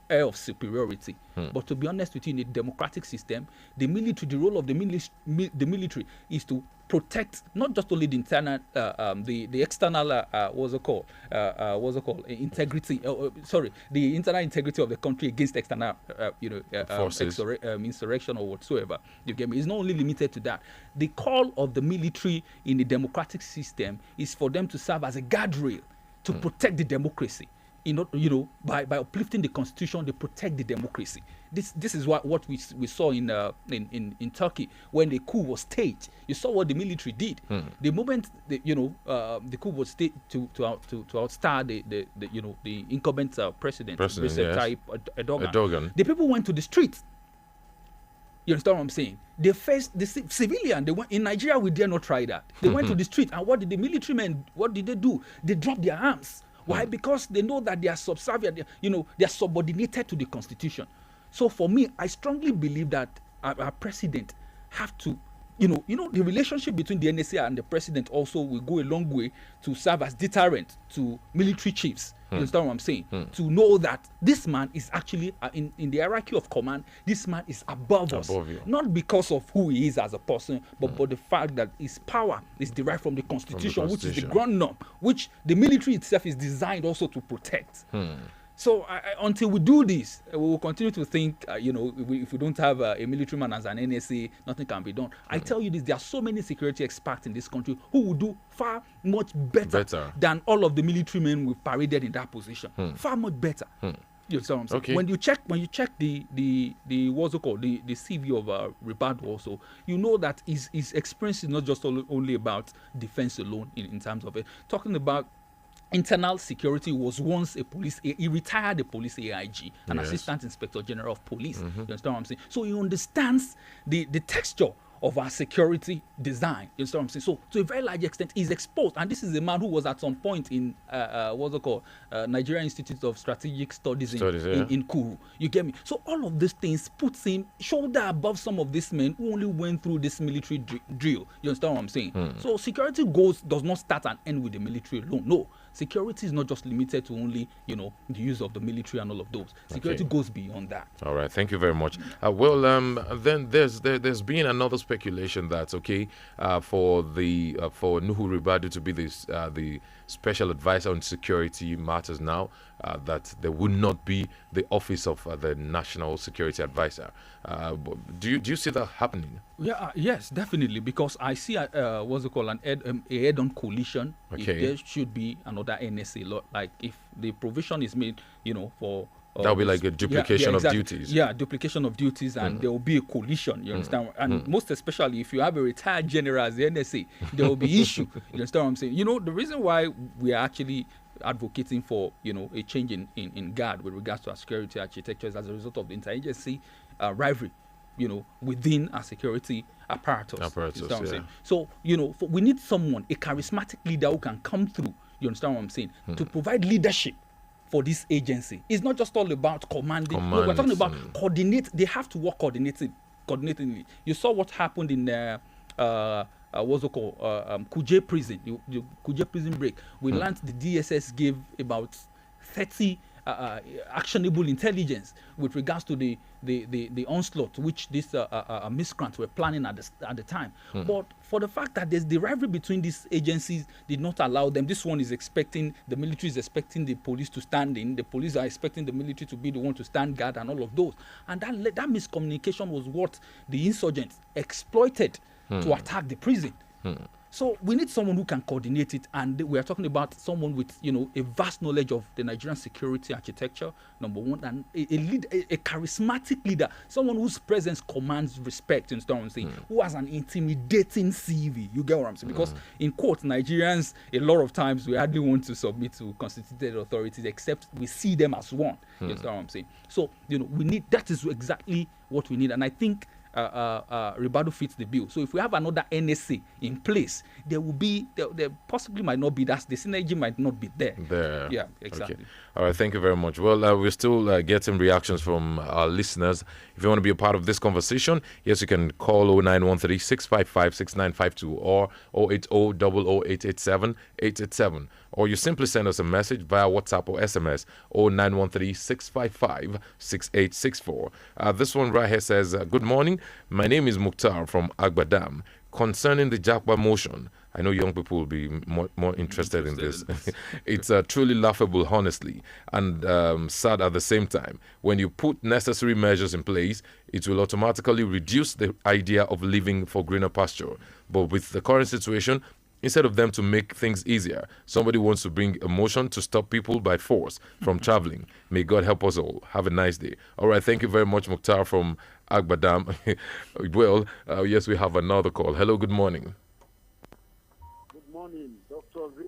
air of superiority. But to be honest with you, in a democratic system, the role of the military is to protect not just only the internal, the external, integrity. The internal integrity of the country against external, forces, insurrection or whatsoever. You get me? It's not only limited to that. The call of the military in a democratic system is for them to serve as a guardrail to protect the democracy. By uplifting the constitution, they protect the democracy. This is what we saw in Turkey when the coup was staged. You saw what the military did. The moment the coup was staged to outstar the incumbent president Recep Tayyip Erdogan. The people went to the streets. You understand what I'm saying? They faced the civilian. They went in Nigeria. We dare not try that. They went to the street, and what did the military men? What did they do? They dropped their arms. Why? Because they know that they are subservient. They are subordinated to the constitution. So for me, I strongly believe that our president have to, the relationship between the NSA and the president also will go a long way to serve as deterrent to military chiefs. You understand what I'm saying? To know that this man is actually in the hierarchy of command. This man is above us, not because of who he is as a person, but for the fact that his power is derived from the constitution, which is the ground norm, which the military itself is designed also to protect. So until we do this, we will continue to think, if we don't have a military man as an NSA, nothing can be done. I tell you this, there are so many security experts in this country who will do far much better than all of the military men we've paraded in that position. Far much better. You understand what I'm saying? Okay. When you check the what's it called, the CV of Ribadu also, you know that his experience is not just only about defense alone in terms of it. Talking about internal security, was once a police. He retired a police AIG, an assistant inspector general of police. You understand what I'm saying? So he understands the texture of our security design. You understand what I'm saying? So to a very large extent, he's exposed. And this is a man who was at some point in what's it called, Nigeria Institute of Strategic Studies in Kuru. You get me? So all of these things puts him shoulder above some of these men who only went through this military drill. You understand what I'm saying? So security goals does not start and end with the military alone. No. Security is not just limited to only, the use of the military and all of those. Security goes beyond that. All right, thank you very much. Then there's been another speculation that for Nuhu Ribadu to be the special advisor on security matters now, that there would not be the office of the national security advisor. Do you see that happening? Yeah, yes, definitely, because I see what's it called, a head-on coalition. If there should be another NSA, like if the provision is made, for that will be like a duplication of duties. Yeah, duplication of duties, and there will be a coalition. You understand? And most especially if you have a retired general as the NSA, there will be issue. You understand what I'm saying? The reason why we are actually advocating for a change in guard with regards to our security architecture is as a result of the interagency rivalry within our security apparatus. You understand what I'm saying? So we need someone, a charismatic leader who can come through. You understand what I'm saying? To provide leadership for this agency. It's not just all about commanding. No, we're talking about coordinate. They have to work coordinatingly. You saw what happened in what's it called, Kuje prison, the Kuje prison break. We learned the DSS gave about 30 actionable intelligence with regards to the onslaught which these miscreants were planning at the time. But for the fact that there's the rivalry between these agencies did not allow them. This one is expecting, the military is expecting the police to stand in. The police are expecting the military to be the one to stand guard and all of those. And that miscommunication was what the insurgents exploited to attack the prison. So we need someone who can coordinate it, and we are talking about someone with a vast knowledge of the Nigerian security architecture, number one, and a charismatic leader, someone whose presence commands respect. You understand what I'm saying? Who has an intimidating CV. You get what I'm saying? Because in court, Nigerians a lot of times we hardly want to submit to constituted authorities, except we see them as one. You understand what I'm saying? So we need, that is exactly what we need, and I think Ribadu fits the bill. So if we have another NSA in place, there will be there possibly might not be that the synergy might not be there. Yeah, exactly. Okay. All right, thank you very much. Well, we're still getting reactions from our listeners. If you want to be a part of this conversation, yes, you can call 0913-655-6952 or 080-00887887, or you simply send us a message via WhatsApp or SMS 0913-655-6864. This one right here says, good morning. My name is Mukhtar from Agbadam. Concerning the Jakba motion, I know young people will be more interested in this. It's truly laughable, honestly, and sad at the same time. When you put necessary measures in place, it will automatically reduce the idea of living for greener pasture. But with the current situation, instead of them to make things easier, somebody wants to bring a motion to stop people by force from traveling. May God help us all. Have a nice day. All right, thank you very much, Mukhtar from Agbadam. Well, yes, we have another call. Hello, good morning. Good morning, Dr. Zil.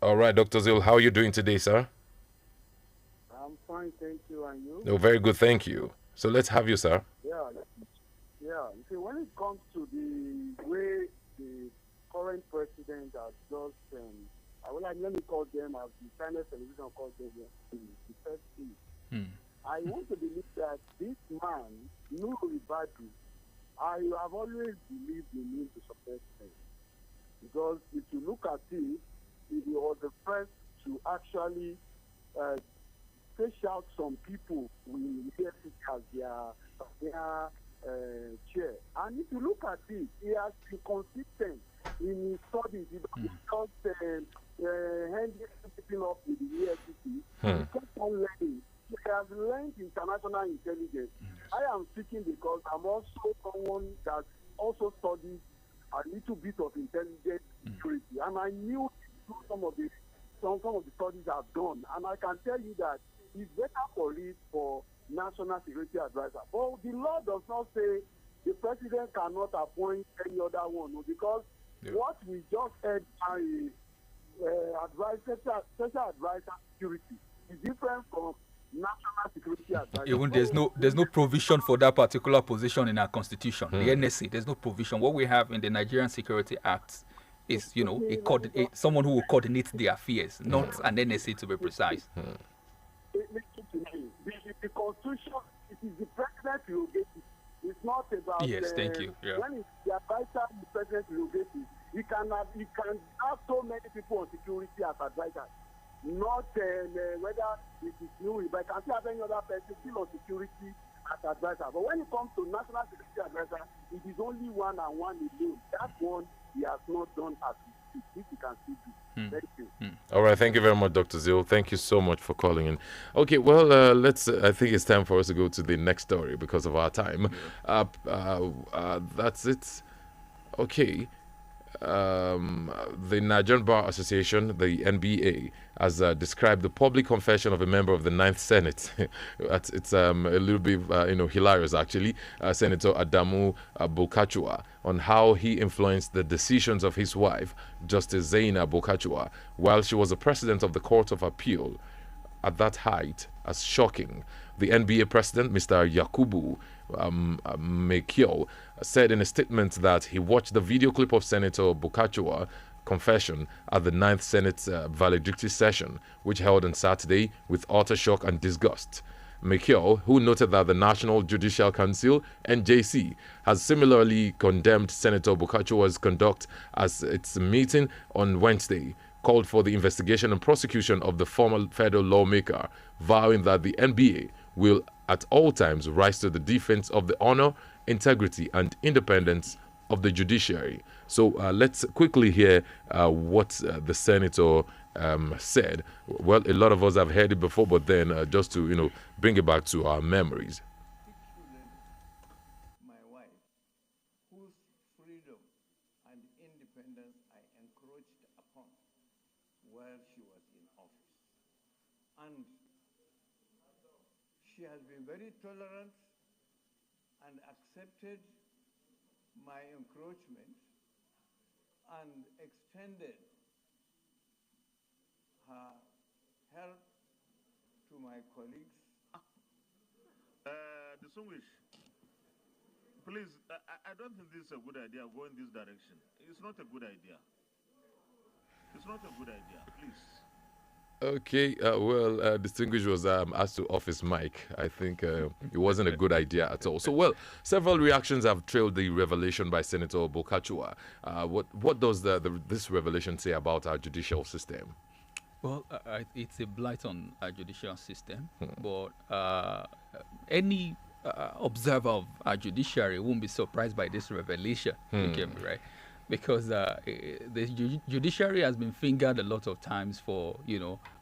All right, Dr. Zil, how are you doing today, sir? I'm fine, thank you, and you? Oh, very good, thank you. So let's have you, sir. Yeah. You see, when it comes to the way the current president has just, let me call them as the Chinese television calls them the first thing. I want to believe that this man, Nuru Ibadu, I have always believed in him to some extent. Because if you look at it, he was the first to actually fish out some people with university as their chair. And if you look at it, he has been consistent in his studies. He doesn't just hand keeping up with the university. He kept on learning. He has learned international intelligence. I am speaking because I'm also someone that also studies a little bit of intelligence security, and I knew some of the studies I've done, and I can tell you that it's better for it for national security advisor. But the law does not say the president cannot appoint any other one, because what we just heard by special advisor security is different from national security advisor. Even there's no provision for that particular position in our constitution. The NSA, there's no provision. What we have in the Nigerian Security Act is, someone who will coordinate the affairs, not an NSA to be precise. Listen to me. The constitution, it is the president prerogative. It's not about. Yes, thank you. Yeah. When it's the advisor, the president prerogative, he can have so many people on security as advisors. Not whether it is new, but I can still have any other person still on security as advisor. But when it comes to national security advisor, it is only one and one alone. That one he has not done as we speak. This he can still do. Thank you. All right, thank you very much, Dr. Zil. Thank you so much for calling in. Okay, well, let's. I think it's time for us to go to the next story because of our time. That's it. Okay. The Nigerian Bar Association, the NBA, has described the public confession of a member of the Ninth Senate. It's a little bit, hilarious actually. Senator Adamu Bokachua, on how he influenced the decisions of his wife, Justice Zaina Bokachua, while she was the president of the Court of Appeal. At that height, as shocking. The NBA president, Mr. Yakubu Mekio, said in a statement that he watched the video clip of Senator Bokachua confession at the 9th Senate valedictory session, which held on Saturday, with utter shock and disgust. Mekio, who noted that the National Judicial Council, NJC, has similarly condemned Senator Bokachua's conduct as its meeting on Wednesday, called for the investigation and prosecution of the former federal lawmaker, vowing that the NBA will at all times rise to the defense of the honor, integrity, and independence of the judiciary. So let's quickly hear what the senator said. Well, a lot of us have heard it before, but then just to bring it back to our memories. My wife, whose freedom and independence I encroached upon while she was in office, and she has been very tolerant and accepted my encroachment and extended her help to my colleagues. Distinguished, please, I don't think this is a good idea going this direction. It's not a good idea. It's not a good idea, please. Okay, distinguished was asked to off his mic. I think it wasn't a good idea at all. So, well, several reactions have trailed the revelation by Senator Bokachua. What does this revelation say about our judicial system? Well, it's a blight on our judicial system, but any observer of our judiciary won't be surprised by this revelation. You get me, right? Because the judiciary has been fingered a lot of times for,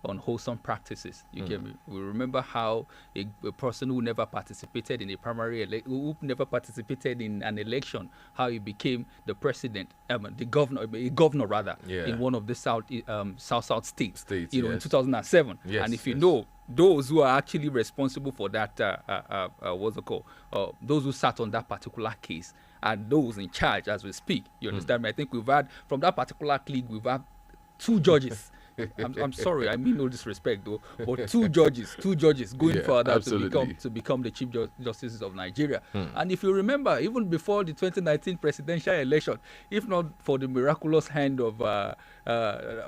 unwholesome practices. You get me? We remember how a person who never participated in a primary who never participated in an election, how he became the president, the governor, in one of the South states, in 2007. Yes, and if you know, those who are actually responsible for that, what's it called? Those who sat on that particular case and those in charge as we speak. You understand me? I think we've had, from that particular clique, we've had 2 judges. I'm sorry, I mean no disrespect though, but two judges going further to become the Chief Justices of Nigeria. And if you remember, even before the 2019 presidential election, if not for the miraculous hand of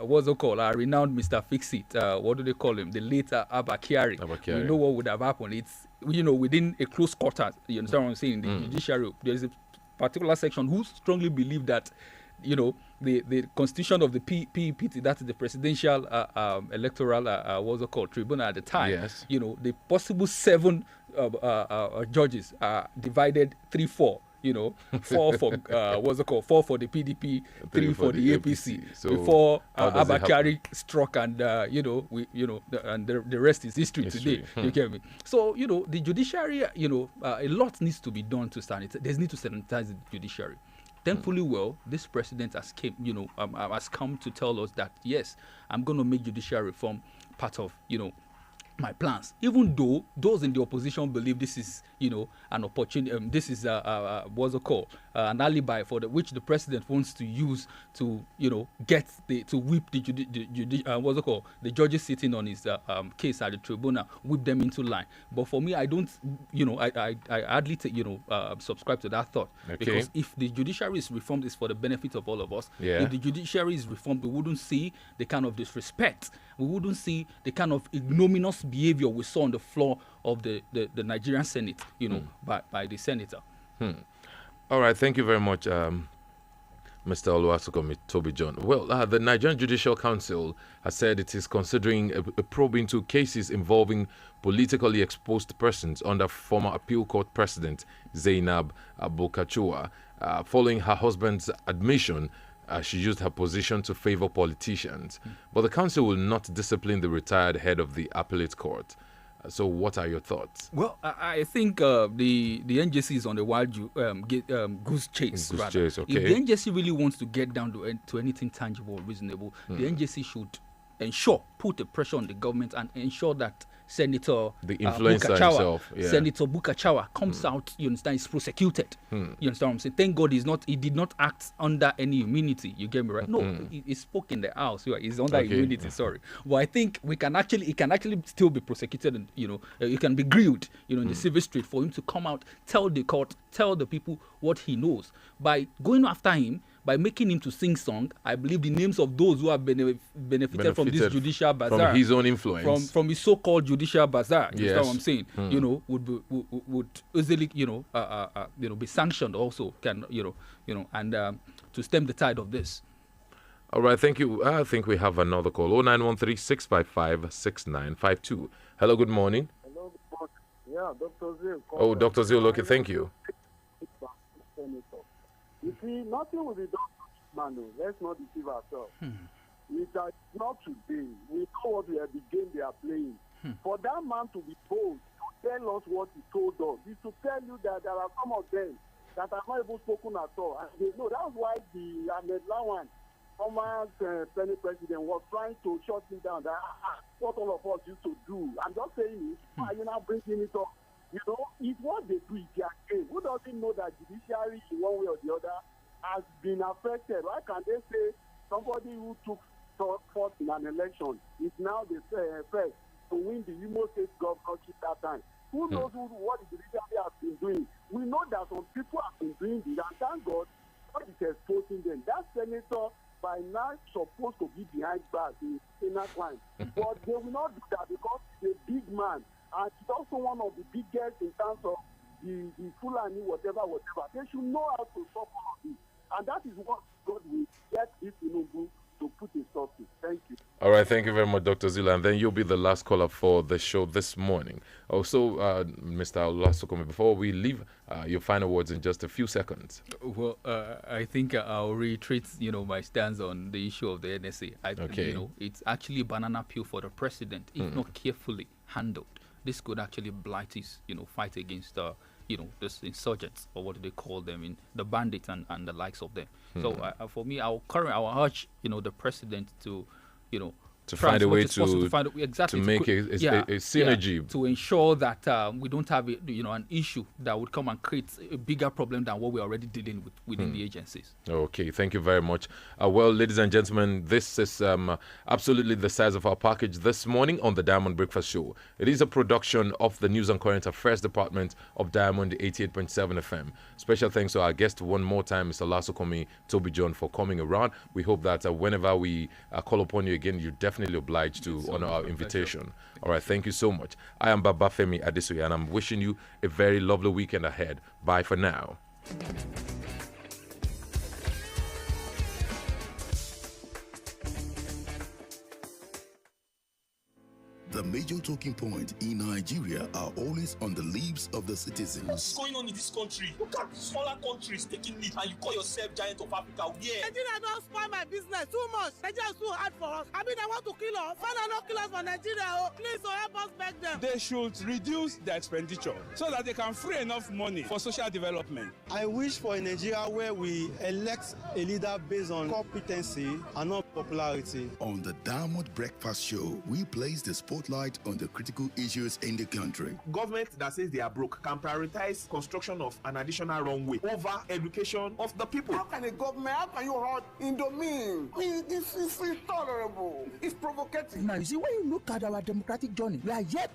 what's it called, our renowned Mr. Fix-It, what do they call him, the late Abba Kyari, we know what would have happened. It's, within a close quarters, you understand what I'm saying, the judiciary, there's a particular section who strongly believe that the constitution of the PEPT, that is the Presidential Electoral what's it called, tribunal at the time, the possible 7 judges are divided 3-4. 4 for what's it called, 4 for the PDP, 3 for the APC. So before Abba Kyari struck, and and the rest is history today. You get me? So the judiciary, a lot needs to be done to sanitize. There's need to sanitize the judiciary. Thankfully, this president has come to tell us that yes, I'm going to make judicial reform part of my plans, even though those in the opposition believe this is an opportunity, this is what's it called, an alibi for which the president wants to use to get to whip what's it called, the judges sitting on his case at the tribunal, whip them into line. But for me, I don't I hardly subscribe to that thought, because if the judiciary is reformed, it's for the benefit of all of us. If the judiciary is reformed, we wouldn't see the kind of disrespect, we wouldn't see the kind of ignominious behavior we saw on the floor of the Nigerian Senate, by the senator. All right, thank you very much, Mr. Oluwatokomi Toby John. Well, the Nigerian Judicial Council has said it is considering a probe into cases involving politically exposed persons under former appeal court president Zainab Bokachua, following her husband's admission she used her position to favor politicians. But the council will not discipline the retired head of the appellate court. So what are your thoughts? Well, I think the NJC is on the wild goose chase. Goose chase, okay. If the NJC really wants to get down to anything tangible or reasonable, the NJC should put the pressure on the government and ensure that Senator Bukachwa comes out, you understand, is prosecuted. You understand what I'm saying? Thank God he did not act under any immunity. You get me right? No, he spoke in the house. He's under immunity, sorry. But I think he can actually still be prosecuted, and he can be grilled, in the civil street, for him to come out, tell the court, tell the people what he knows. By going after him, by making him to sing song, I believe the names of those who have benefited from this judicial bazaar, from his own influence, from his so-called judicial bazaar, you know what I'm saying? Would easily, be sanctioned also, and to stem the tide of this. All right, thank you. I think we have another call. 0913-655-6952. Hello, good morning. Hello, good morning. Yeah, Dr. Zil. Oh, Dr. Zil, okay, thank you. You see, nothing will be done to this man. Let's not deceive ourselves. It is not today. We know what the game they are playing. For that man to be bold, to tell us what he told us, is to tell you that there are some of them that are not even spoken at all. And they know that's why the Ahmed Lawan, former Senate president, was trying to shut him down. That what all of us used to do. I'm just saying it. Why are you now bringing it up? It's what they do. It's their game. Who doesn't know that judiciary, in one way or the other, has been affected? Why can't they say somebody who took part in an election is now the first to win the Imo State governorship that time? Who knows what the judiciary has been doing? We know that some people are biggest in terms of the Fulani, whatever. They should know how to stop all of this. And that is what God will get this Tinubu to put a stop to. Thank you. All right, thank you very much, Dr. Zila. And then you'll be the last caller for the show this morning. Also, Mr. Olasokome, before we leave, your final words in just a few seconds. Well, I think I'll reiterate, my stance on the issue of the NSA. Okay. It's actually a banana peel for the president, if not carefully handled. This could actually blight his, fight against, this insurgents, or what do they call them, the bandits and the likes of them. So for me, I'll urge, the president to, to find a way to make a synergy to ensure that we don't have an issue that would come and create a bigger problem than what we're already dealing with within the agencies. Okay, thank you very much. Well, ladies and gentlemen, this is absolutely the size of our package this morning on the Diamond Breakfast Show. It is a production of the News and Current Affairs Department of Diamond 88.7 FM. Special thanks to our guest one more time, Mr. Lasokomi Toby John, for coming around. We hope that whenever we call upon you again, you definitely obliged to honor our invitation. All right, thank you so much. I am Babafemi Adesoye, and I'm wishing you a very lovely weekend ahead. Bye for now. The major talking points in Nigeria are always on the lips of the citizens. What's going on in this country? Look at smaller countries taking lead, and you call yourself giant of Africa. Yeah. Nigeria don't spoil my business too much. Nigeria is too hard for us. I mean, they want to kill us. Father, not kill us for Nigeria. Oh, please, help us beg them. They should reduce their expenditure so that they can free enough money for social development. I wish for a Nigeria where we elect a leader based on competency and not popularity. On the Diamond Breakfast Show, we place the spotlight on the critical issues in the country. Government that says they are broke can prioritize construction of an additional runway over education of the people. How can how can you hold Indomine? This is intolerable. It's provocative. Now, you see, when you look at our democratic journey, we are yet